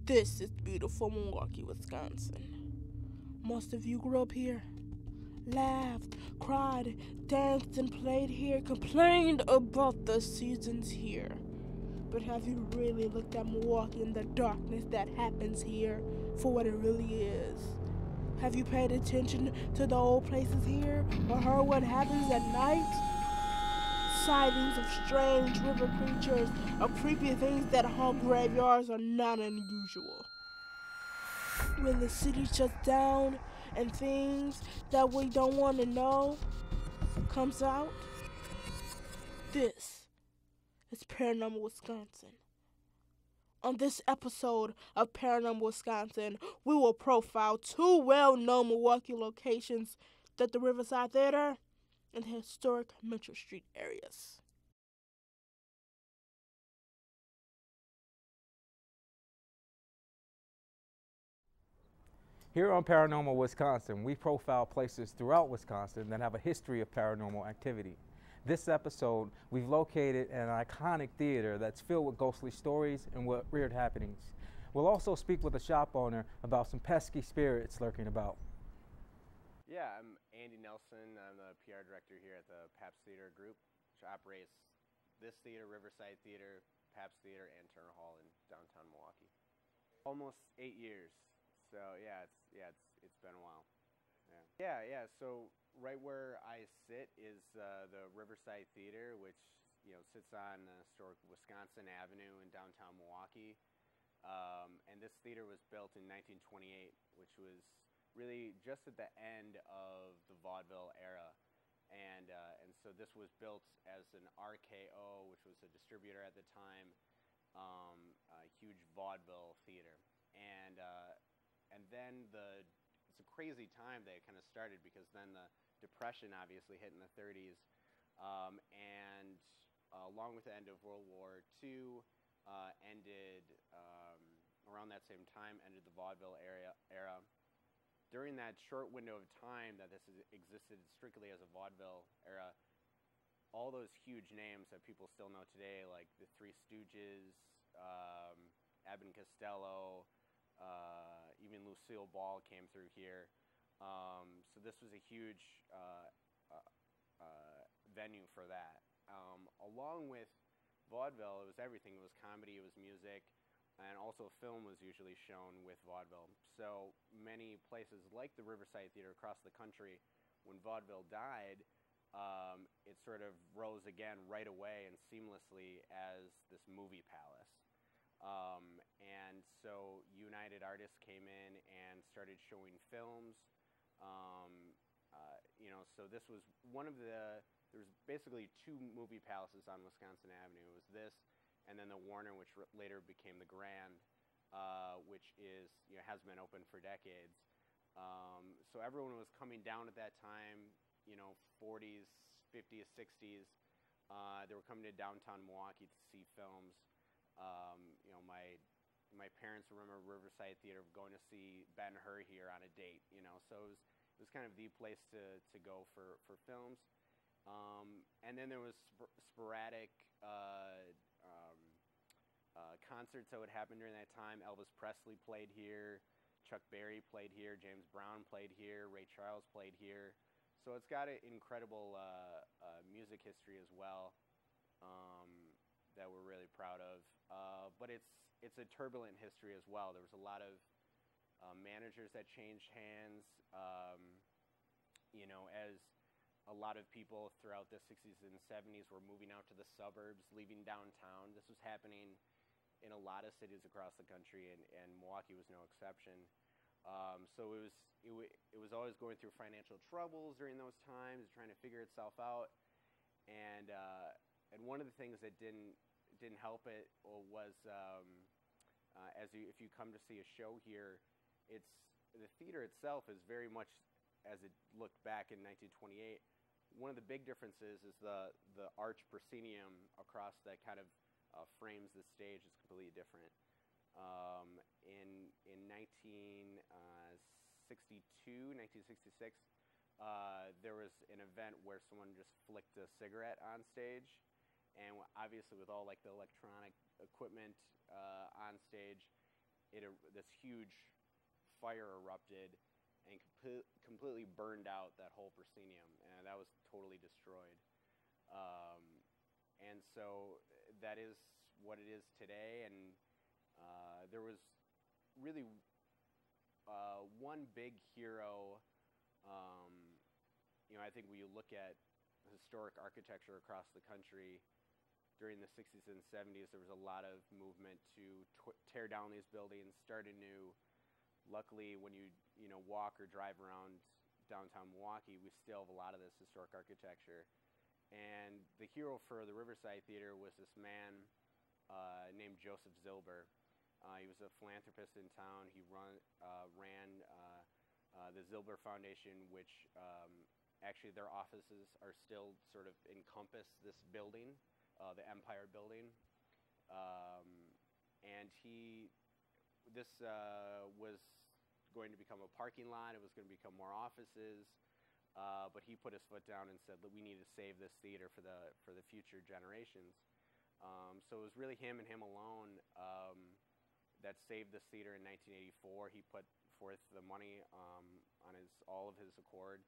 This is beautiful Milwaukee, Wisconsin. Most of you grew up here, laughed, cried, danced, and played here, complained about the seasons here. But have you really looked at Milwaukee and the darkness that happens here for what it really is? Have you paid attention to the old places here or heard what happens at night? Sightings of strange river creatures or creepy things that haunt graveyards are not unusual. When the city shuts down and things that we don't want to know comes out, this is Paranormal Wisconsin. On this episode of Paranormal Wisconsin, we will profile two well-known Milwaukee locations, the Riverside Theater and the historic Metro Street areas. Here on Paranormal Wisconsin, we profile places throughout Wisconsin that have a history of paranormal activity. This episode, we've located an iconic theater that's filled with ghostly stories and weird happenings. We'll also speak with a shop owner about some pesky spirits lurking about. Yeah, I'm Andy Nelson. I'm the PR director here at the Pabst Theater Group, which operates this theater, Riverside Theater, Pabst Theater, and Turner Hall in downtown Milwaukee. Almost 8 years. So it's been a while. Yeah. So right where I sit is the Riverside Theater, which sits on historic Wisconsin Avenue in downtown Milwaukee. And this theater was built in 1928, which was really just at the end of the vaudeville era. And so this was built as an RKO, which was a distributor at the time, a huge vaudeville theater. And then it's a crazy time that it kind of started, because then the Depression obviously hit in the 30s, and along with the end of World War II, ended around that same time, ended the vaudeville era. During that short window of time that this existed strictly as a vaudeville era, all those huge names that people still know today, like the Three Stooges, Abbott and Costello, even Lucille Ball came through here. So this was a huge venue for that. Along with vaudeville, it was everything. It was comedy, it was music, and also film was usually shown with vaudeville. So many places like the Riverside Theater across the country, when vaudeville died, it sort of rose again right away and seamlessly as this movie palace. And so United Artists came in and started showing films. So this was one of there was basically two movie palaces on Wisconsin Avenue. It was this, and then the Warner, which later became the Grand, which has been open for decades. So everyone was coming down at that time, 40s, 50s, 60s. They were coming to downtown Milwaukee to see films. My parents remember Riverside Theater going to see Ben-Hur here on a date, so it was kind of the place to go for films. And then there was sporadic concerts that would happen during that time. Elvis Presley played here, Chuck Berry played here, James Brown played here, Ray Charles played here. So it's got an incredible music history as well. That we're really proud of, but it's a turbulent history as well. There was a lot of managers that changed hands, as a lot of people throughout the 60s and 70s were moving out to the suburbs, leaving downtown. This was happening in a lot of cities across the country, and Milwaukee was no exception. So it was always going through financial troubles during those times, trying to figure itself out, and one of the things that didn't help it was if you come to see a show here, the theater itself is very much as it looked back in 1928. One of the big differences is the arch proscenium across that kind of frames the stage is completely different. In 1962, 1966, there was an event where someone just flicked a cigarette on stage, and obviously with all like the electronic equipment on stage, this huge fire erupted and completely burned out that whole proscenium, and that was totally destroyed. And so that is what it is today. And there was really one big hero. I think when you look at historic architecture across the country during the 60s and 70s, there was a lot of movement to tear down these buildings, start anew. Luckily, when you walk or drive around downtown Milwaukee, we still have a lot of this historic architecture. And the hero for the Riverside Theater was this man named Joseph Zilber. He was a philanthropist in town. He ran the Zilber Foundation, which actually their offices are still sort of encompass this building, the Empire Building. And this was going to become a parking lot. It was going to become more offices. But he put his foot down and said that we need to save this theater for the future generations. So it was really him and him alone that saved this theater in 1984. He put forth the money on all of his accord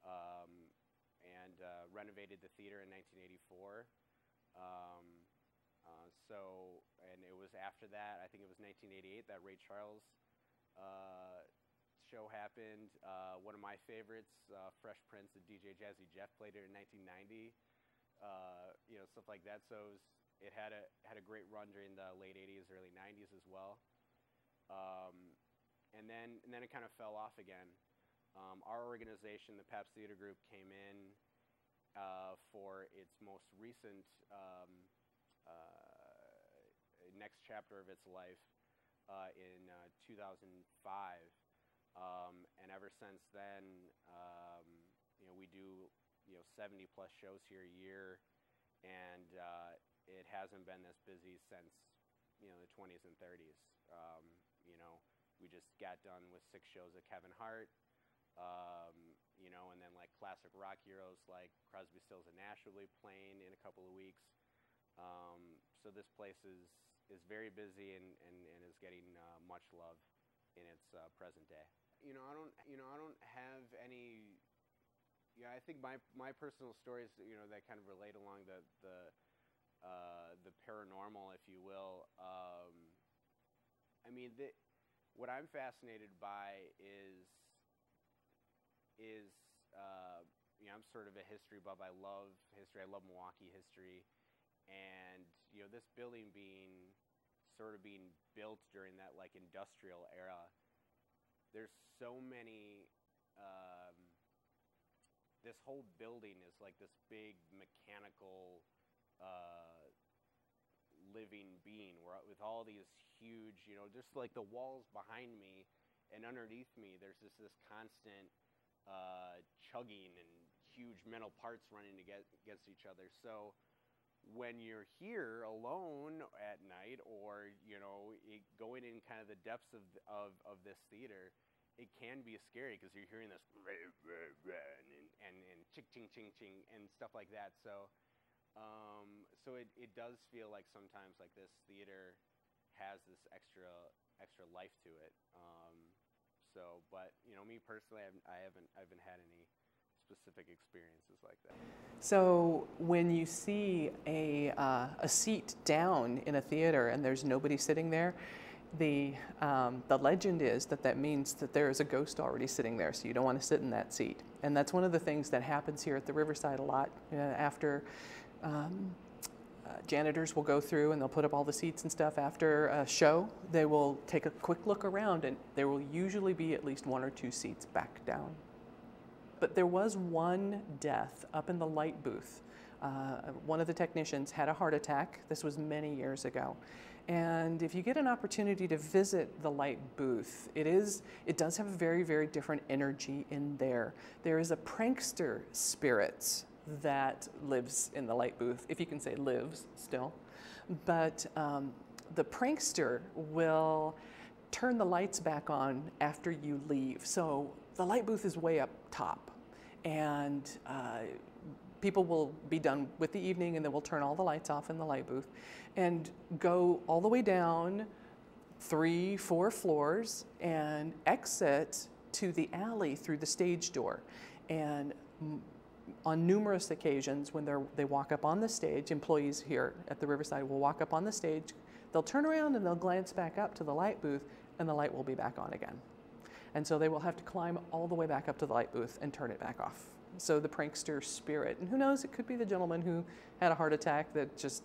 and renovated the theater in 1984. And it was after that, I think it was 1988, that Ray Charles show happened. One of my favorites, Fresh Prince and DJ Jazzy Jeff played it in 1990. Stuff like that. So it had a great run during the late 80s, early 90s as well. And then it kind of fell off again. Our organization, the Pabst Theater Group, came in for its most recent next chapter of its life in 2005. And ever since then, we do 70 plus shows here a year, and it hasn't been this busy since the 20s and 30s. We just got done with 6 shows at Kevin Hart, and then like classic rock heroes like Crosby, Stills and Nash will be playing in a couple of weeks. So this place is very busy and is getting much love in its present day. I don't have any. I think my personal stories, that kind of relate along the paranormal, if you will. What I'm fascinated by is I'm sort of a history buff. I love history. I love Milwaukee history, and this building being built during that like industrial era. There's so many. This whole building is like this big mechanical living being, with all these huge, just like the walls behind me and underneath me, there's this constant chugging and huge metal parts running against each other. So when you're here alone at night, or going in kind of the depths of this theater, it can be scary because you're hearing this and ching ching ching ching and stuff like that. So it does feel like sometimes like this theater has this extra life to it. But me personally, I haven't had any specific experiences like that. So when you see a seat down in a theater and there's nobody sitting there, the legend is that means that there is a ghost already sitting there, so you don't want to sit in that seat. And that's one of the things that happens here at the Riverside a lot. After janitors will go through and they'll put up all the seats and stuff after a show, they will take a quick look around, and there will usually be at least 1 or 2 seats back down. But there was one death up in the light booth. One of the technicians had a heart attack. This was many years ago. And if you get an opportunity to visit the light booth, it does have a very, very different energy in there. There is a prankster spirit that lives in the light booth, if you can say lives still. But the prankster will turn the lights back on after you leave. So the light booth is way up top, and people will be done with the evening, and then we'll turn all the lights off in the light booth and go all the way down 3, 4 floors and exit to the alley through the stage door. And on numerous occasions when they walk up on the stage, employees here at the Riverside will walk up on the stage, they'll turn around and they'll glance back up to the light booth and the light will be back on again. And so they will have to climb all the way back up to the light booth and turn it back off. So the prankster spirit, and who knows, it could be the gentleman who had a heart attack that just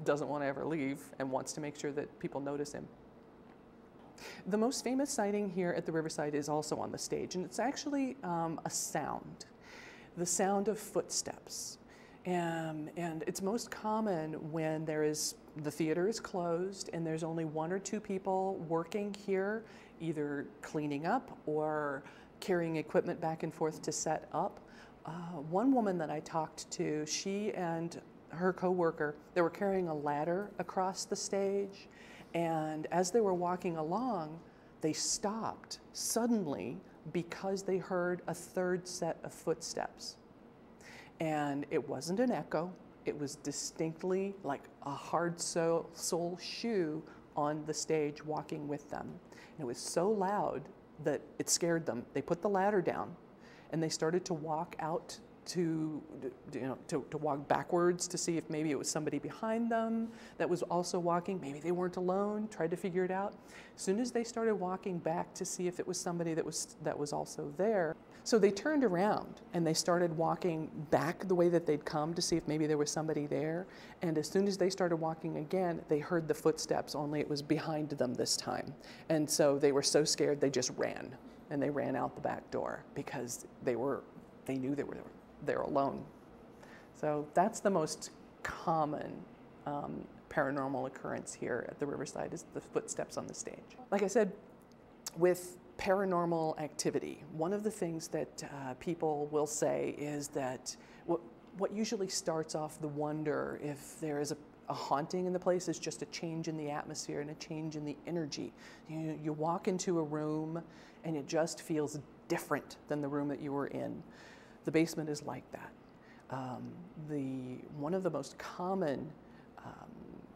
doesn't want to ever leave and wants to make sure that people notice him. The most famous sighting here at the Riverside is also on the stage, and it's actually a sound, the sound of footsteps. And it's most common when the theater is closed and there's only 1 or 2 people working here, either cleaning up or carrying equipment back and forth to set up. One woman that I talked to, she and her coworker, they were carrying a ladder across the stage, and as they were walking along, they stopped suddenly because they heard a 3rd set of footsteps. And it wasn't an echo, it was distinctly like a hard sole shoe on the stage walking with them. And it was so loud that it scared them. They put the ladder down and they started to walk out to walk backwards to see if maybe it was somebody behind them that was also walking. Maybe they weren't alone, tried to figure it out. As soon as they started walking back to see if it was somebody that was also there, so they turned around and they started walking back the way that they'd come to see if maybe there was somebody there. And as soon as they started walking again, they heard the footsteps, only it was behind them this time. And so they were so scared they just ran, and they ran out the back door because they knew they were there alone. So that's the most common paranormal occurrence here at the Riverside, is the footsteps on the stage. Like I said, with paranormal activity, one of the things that people will say is that what usually starts off the wonder if there is a haunting in the place is just a change in the atmosphere and a change in the energy. You walk into a room and it just feels different than the room that you were in. The basement is like that. One of the most common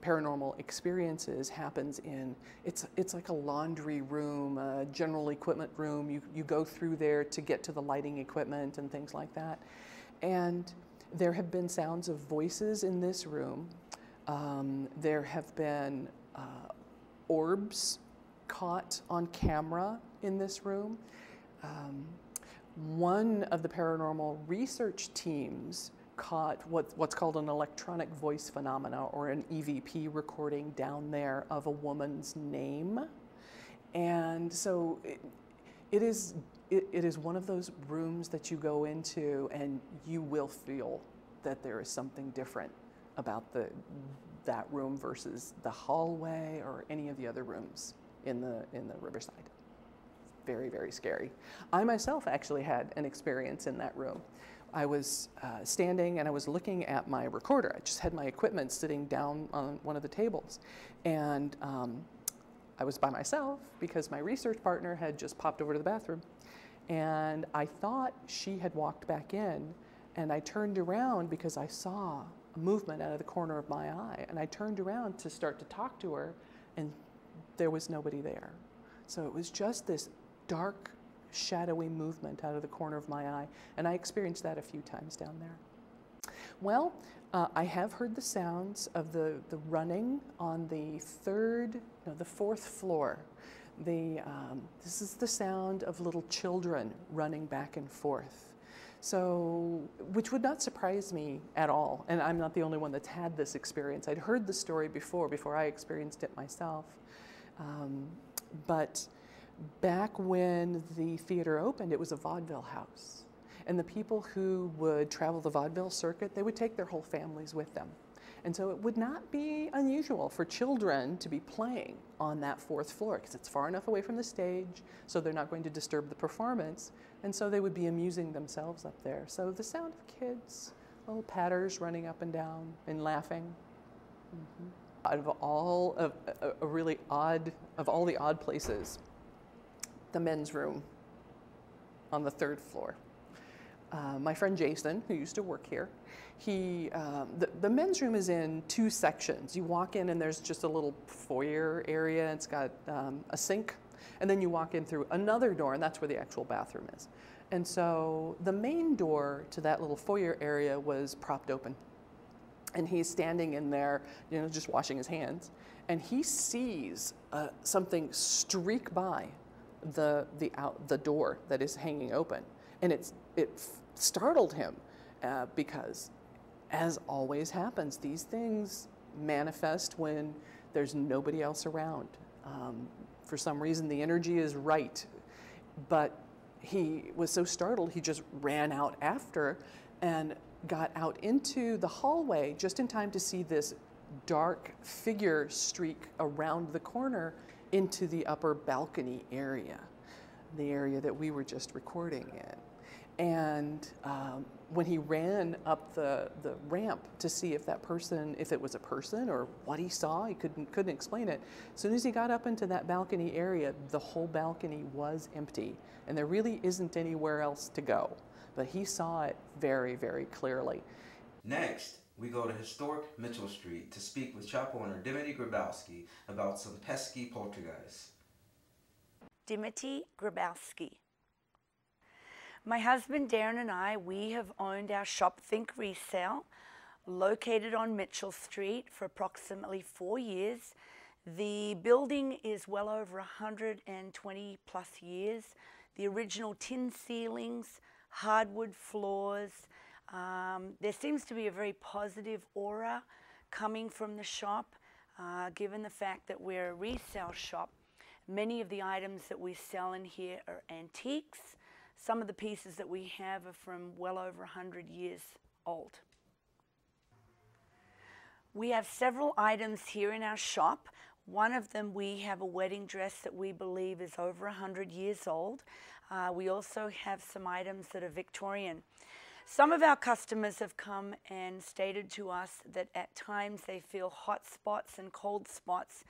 paranormal experiences happens in, it's like a laundry room, a general equipment room. You go through there to get to the lighting equipment and things like that. And there have been sounds of voices in this room. There have been orbs caught on camera in this room. One of the paranormal research teams caught what's called an electronic voice phenomena, or an EVP recording down there of a woman's name. And so it is one of those rooms that you go into and you will feel that there is something different about that room versus the hallway or any of the other rooms in the Riverside. Very, very scary. I myself actually had an experience in that room. I was standing and I was looking at my recorder. I just had my equipment sitting down on one of the tables. And I was by myself because my research partner had just popped over to the bathroom. And I thought she had walked back in, and I turned around because I saw a movement out of the corner of my eye. And I turned around to start to talk to her, and there was nobody there. So it was just this dark, shadowy movement out of the corner of my eye, and I experienced that a few times down there. Well, I have heard the sounds of the running on the 4th floor. This is the sound of little children running back and forth. So, which would not surprise me at all, and I'm not the only one that's had this experience. I'd heard the story before I experienced it myself, but back when the theater opened, it was a vaudeville house. And the people who would travel the vaudeville circuit, they would take their whole families with them. And so it would not be unusual for children to be playing on that 4th floor because it's far enough away from the stage, so they're not going to disturb the performance. And so they would be amusing themselves up there. So the sound of kids, little patters running up and down and laughing. Out of all of all the odd places, the men's room on the 3rd floor. my friend Jason, who used to work here, the men's room is in 2 sections. You walk in and there's just a little foyer area. It's got a sink, and then you walk in through another door, and that's where the actual bathroom is. And so the main door to that little foyer area was propped open. And he's standing in there, you know, just washing his hands. And he sees something streak by the door that is hanging open. And it startled him because, as always happens, these things manifest when there's nobody else around. For some reason, the energy is right. But he was so startled, he just ran out after and got out into the hallway just in time to see this dark figure streak around the corner into the upper balcony area, the area that we were just recording in. And when he ran up the ramp to see if it was a person or what he saw, he couldn't explain it. As soon as he got up into that balcony area, the whole balcony was empty, and there really isn't anywhere else to go. But he saw it very, very clearly. Next, we go to historic Mitchell Street to speak with shop owner Demetwa Grabowski about some pesky poltergeists. Demetwa Grabowski. My husband Darren and I, we have owned our shop Think Resale, located on Mitchell Street, for approximately 4 years. The building is well over 120 plus years. The original tin ceilings, hardwood floors. There seems to be a very positive aura coming from the shop, given the fact that we're a resale shop. Many of the items that we sell in here are antiques. Some of the pieces that we have are from well over 100 years old. We have several items here in our shop. One of them, we have a wedding dress that we believe is over 100 years old. We also have some items that are Victorian. Some of our customers have come and stated to us that at times they feel hot spots and cold spots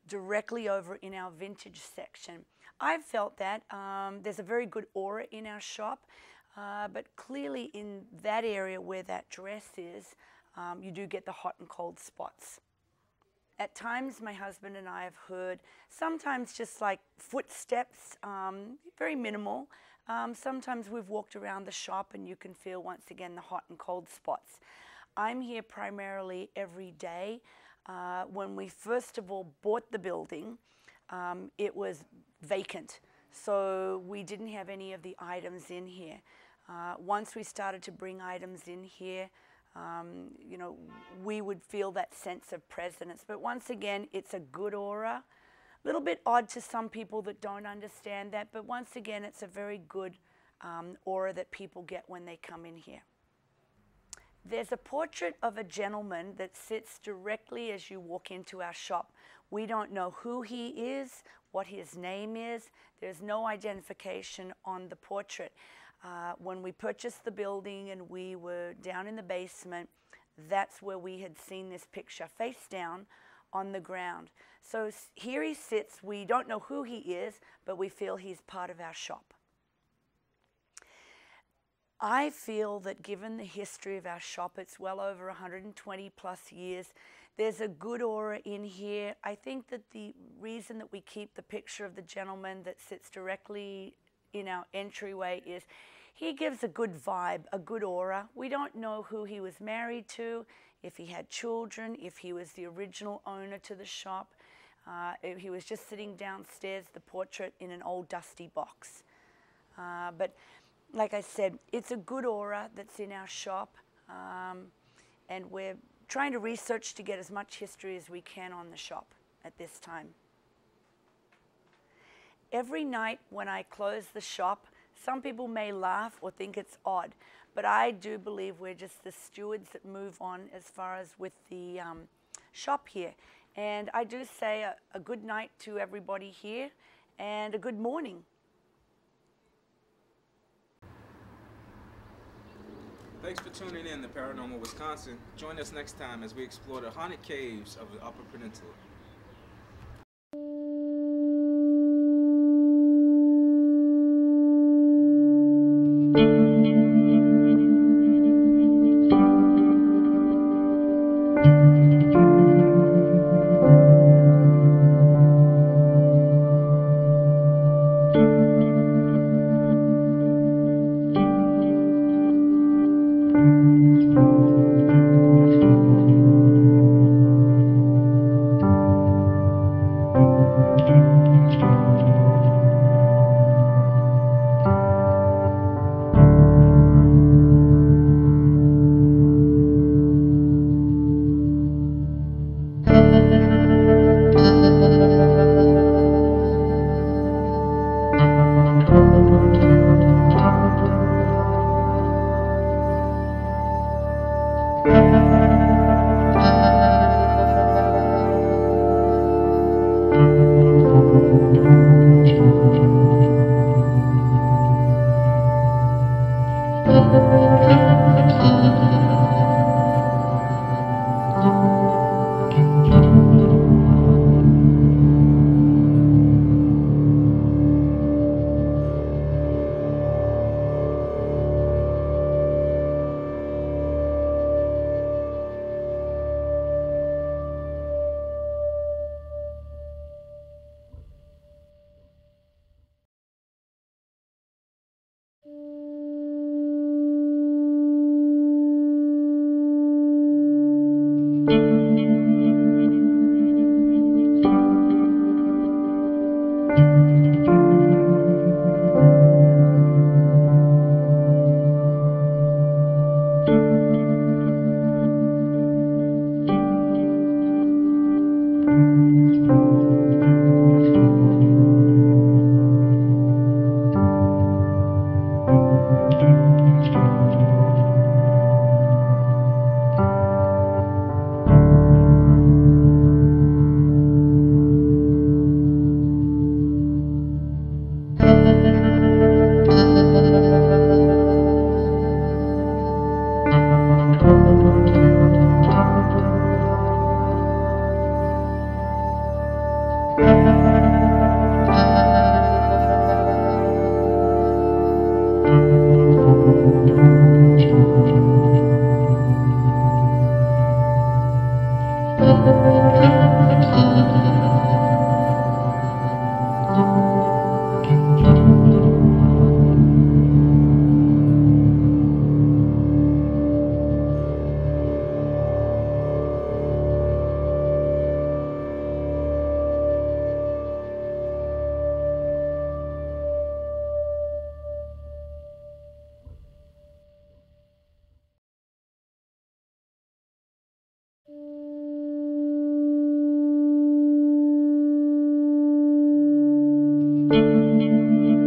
directly over in our vintage section. I've felt that there's a very good aura in our shop, but clearly in that area where that dress is, you do get the hot and cold spots. At times, my husband and I have heard sometimes just like footsteps, very minimal. Sometimes we've walked around the shop and you can feel once again the hot and cold spots. I'm here primarily every day. When we first of all bought the building, it was vacant, so we didn't have any of the items in here. Once we started to bring items in here, you know, we would feel that sense of presence. But once again, it's a good aura. A little bit odd to some people that don't understand that, but once again, it's a very good aura that people get when they come in here. There's a portrait of a gentleman that sits directly as you walk into our shop. We don't know who he is, what his name is. There's no identification on the portrait. When we purchased the building and we were down in the basement, that's where we had seen this picture face down on the ground. So here he sits. We don't know who he is, but we feel he's part of our shop. I feel that given the history of our shop, it's well over 120 plus years, there's a good aura in here. I think that the reason that we keep the picture of the gentleman that sits directly in our entryway is he gives a good vibe, a good aura. We don't know who he was married to, if he had children, if he was the original owner to the shop. If he was just sitting downstairs, the portrait in an old dusty box. But like I said, it's a good aura that's in our shop, and we're trying to research to get as much history as we can on the shop at this time. Every night when I close the shop, some people may laugh or think it's odd, but I do believe we're just the stewards that move on as far as with the shop here. And I do say a good night to everybody here and a good morning. Thanks for tuning in to Paranormal Wisconsin. Join us next time as we explore the haunted caves of the Upper Peninsula. you.